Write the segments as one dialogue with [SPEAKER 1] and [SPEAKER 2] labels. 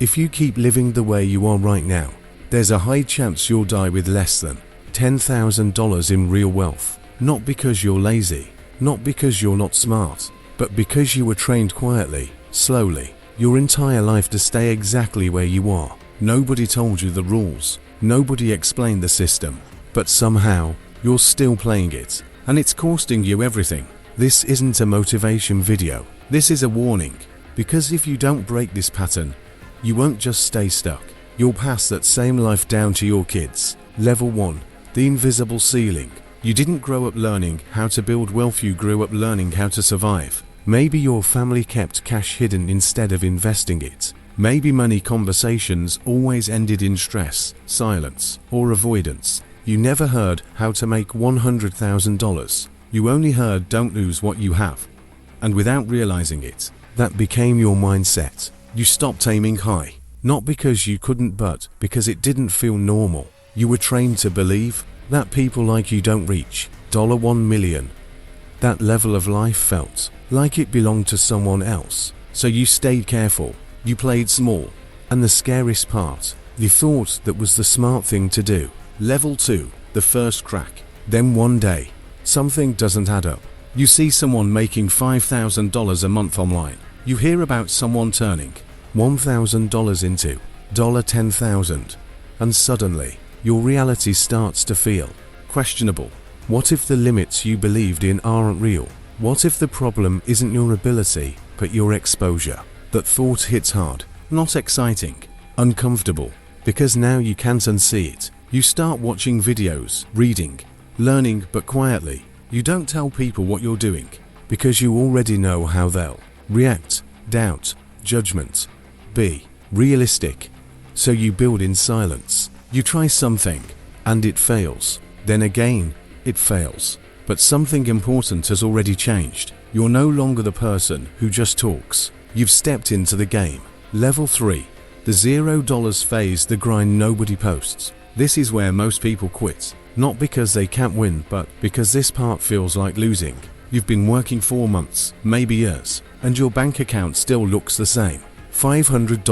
[SPEAKER 1] If you keep living the way you are right now, there's a high chance you'll die with less than $10,000 in real wealth. Not because you're lazy, not because you're not smart, but because you were trained quietly, slowly, your entire life to stay exactly where you are. Nobody told you the rules, nobody explained the system, but somehow, you're still playing it, and it's costing you everything. This isn't a motivation video, this is a warning, because if you don't break this pattern, you won't just stay stuck, you'll pass that same life down to your kids. Level 1. The invisible ceiling. You didn't grow up learning how to build wealth, you grew up learning how to survive. Maybe your family kept cash hidden instead of investing it. Maybe money conversations always ended in stress, silence, or avoidance. You never heard how to make $100,000. You only heard don't lose what you have. And without realizing it, that became your mindset. You stopped aiming high, not because you couldn't but because it didn't feel normal. You were trained to believe that people like you don't reach $1 million. That level of life felt like it belonged to someone else. So you stayed careful, you played small, and the scariest part, you thought that was the smart thing to do. Level 2, the first crack. Then one day, something doesn't add up. You see someone making $5,000 a month online. You hear about someone turning $1,000 into $10,000, and suddenly, your reality starts to feel questionable. What if the limits you believed in aren't real? What if the problem isn't your ability, but your exposure? That thought hits hard, not exciting, uncomfortable, because now you can't unsee it. You start watching videos, reading, learning, but quietly. You don't tell people what you're doing, because you already know how they'll react. Doubt, judgment. Be realistic. So you build in silence. You try something, and it fails. Then again, it fails. But something important has already changed. You're no longer the person who just talks. You've stepped into the game. Level 3. The $0 phase, the grind nobody posts. This is where most people quit. Not because they can't win, but because this part feels like losing. You've been working 4 months, maybe years, and your bank account still looks the same. $500,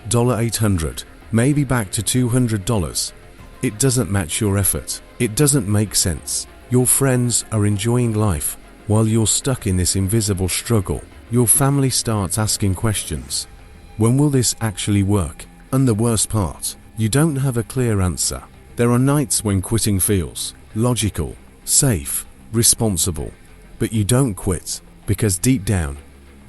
[SPEAKER 1] $800, maybe back to $200. It doesn't match your effort. It doesn't make sense. Your friends are enjoying life while you're stuck in this invisible struggle. Your family starts asking questions. When will this actually work? And the worst part, you don't have a clear answer. There are nights when quitting feels logical, safe, responsible. But you don't quit, because deep down,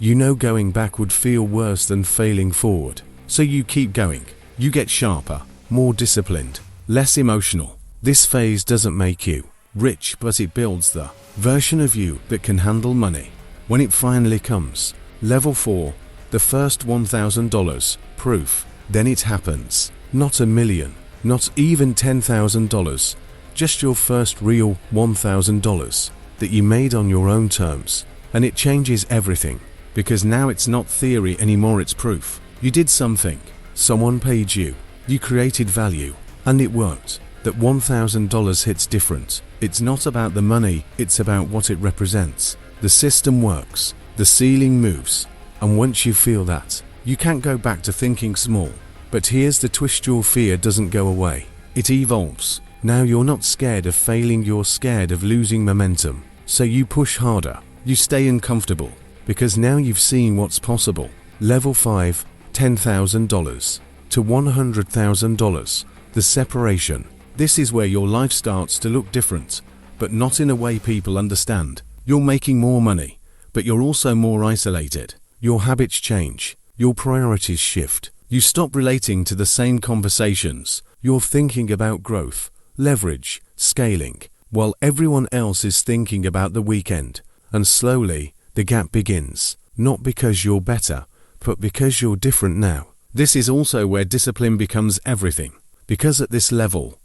[SPEAKER 1] you know going back would feel worse than failing forward. So you keep going. You get sharper, more disciplined, less emotional. This phase doesn't make you rich, but it builds the version of you that can handle money. When it finally comes, level 4, the first $1,000, proof, then it happens. Not $1 million, not even $10,000, just your first real $1,000 that you made on your own terms. And it changes everything, because now it's not theory anymore, it's proof. You did something, someone paid you, you created value, and it worked. That $1,000 hits different. It's not about the money, it's about what it represents. The system works, the ceiling moves, and once you feel that, you can't go back to thinking small. But here's the twist, your fear doesn't go away. It evolves. Now you're not scared of failing, you're scared of losing momentum. So you push harder, you stay uncomfortable, because now you've seen what's possible. Level 5, $10,000 to $100,000. The separation. This is where your life starts to look different, but not in a way people understand. You're making more money, but you're also more isolated. Your habits change, your priorities shift. You stop relating to the same conversations. You're thinking about growth, leverage, scaling, while everyone else is thinking about the weekend. And slowly, the gap begins. Not because you're better, but because you're different now. This is also where discipline becomes everything. Because at this level,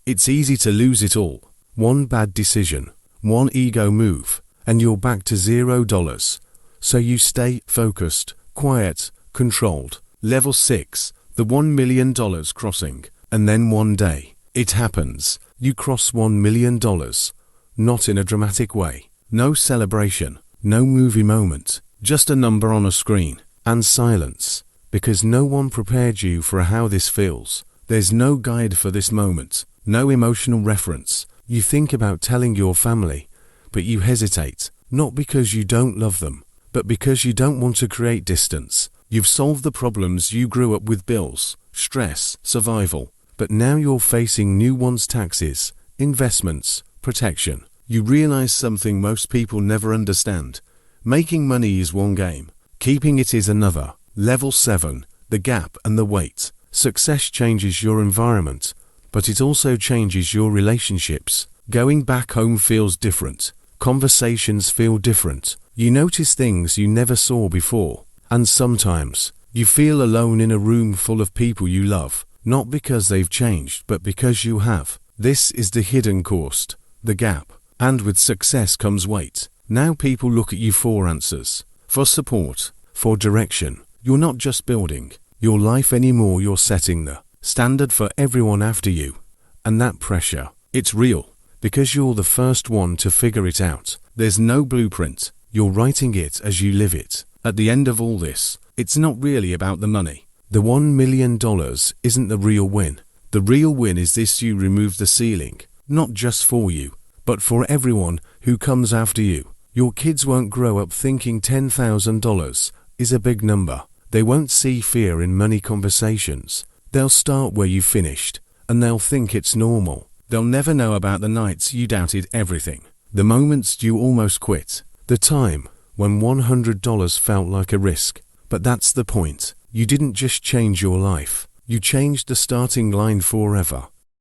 [SPEAKER 1] it's easy to lose it all. One bad decision, one ego move, and you're back to $0. So you stay focused, quiet, controlled. Level 6, the $1 million crossing. And then one day, it happens. You cross $1 million. Not in a dramatic way. No celebration, no movie moment. Just a number on a screen. And silence. Because no one prepared you for how this feels. There's no guide for this moment, no emotional reference. You think about telling your family, but you hesitate, not because you don't love them, but because you don't want to create distance. You've solved the problems you grew up with: bills, stress, survival. But now you're facing new ones: taxes, investments, protection. You realize something most people never understand. Making money is one game. Keeping it is another. Level 7, the gap and the weight. Success changes your environment, but it also changes your relationships. Going back home feels different. Conversations feel different. You notice things you never saw before. And sometimes, you feel alone in a room full of people you love, not because they've changed, but because you have. This is the hidden cost, the gap. And with success comes weight. Now people look at you for answers, for support, for direction. You're not just building your life anymore, you're setting the standard for everyone after you. And that pressure, it's real, because you're the first one to figure it out. There's no blueprint. You're writing it as you live it. At the end of all this, it's not really about the money. The $1 million isn't the real win. The real win is this: you remove the ceiling, not just for you, but for everyone who comes after you. Your kids won't grow up thinking $10,000 is a big number. They won't see fear in money conversations. They'll start where you finished, and they'll think it's normal. They'll never know about the nights you doubted everything, the moments you almost quit, the time when $100 felt like a risk. But that's the point. You didn't just change your life. You changed the starting line forever.